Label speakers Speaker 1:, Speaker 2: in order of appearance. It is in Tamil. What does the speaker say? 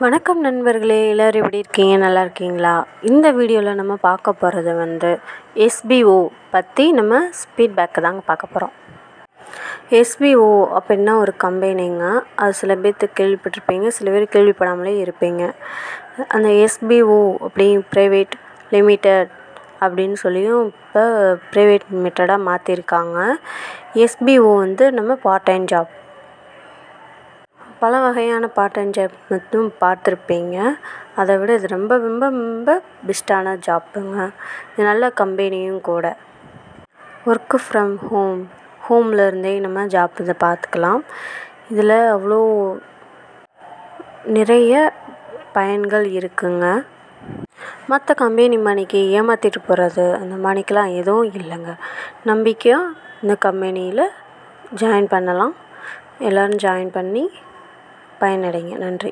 Speaker 1: வணக்கம் நண்பர்களே, எல்லோரும் எப்படி இருக்கீங்க? நல்லா இருக்கீங்களா? இந்த வீடியோவில் நம்ம பார்க்க போகிறது எஸ்பிஓ பற்றி நம்ம ஃபீட்பேக்கு தாங்க பார்க்க போகிறோம். எஸ்பிஓ அப்படின்னா ஒரு கம்பெனிங்க. அது சில பேர்த்துக்கு கேள்விப்பட்டிருப்பீங்க, சில பேர் கேள்விப்படாமலே இருப்பீங்க. அந்த எஸ்பிஓ அப்படி ப்ரைவேட் லிமிடெட் அப்படின்னு சொல்லியும் இப்போ ப்ரைவேட் லிமிட்டடாக மாற்றிருக்காங்க. எஸ்பிஓ நம்ம பார்ட் டைம் ஜாப், பல வகையான பார்ட் டைம் ஜாப் மட்டும் பார்த்துருப்பீங்க. அதை விட இது ரொம்ப ரொம்ப ரொம்ப பெஸ்ட்டான ஜாப்புங்க. இது நல்ல கம்பெனியும் கூட. ஒர்க்கு ஃப்ரம் ஹோமில் இருந்தே நம்ம ஜாப் இதை பார்த்துக்கலாம். இதில் அவ்வளோ நிறைய பயன்கள் இருக்குங்க. மற்ற கம்பெனி மணிக்கு ஏமாற்றிட்டு போகிறது அந்த மணிக்கெலாம் எதுவும் இல்லைங்க. நம்பிக்கையாக இந்த கம்பெனியில் ஜாயின் பண்ணலாம். எல்லோரும் ஜாயின் பண்ணி பயனடைங்க. நன்றி.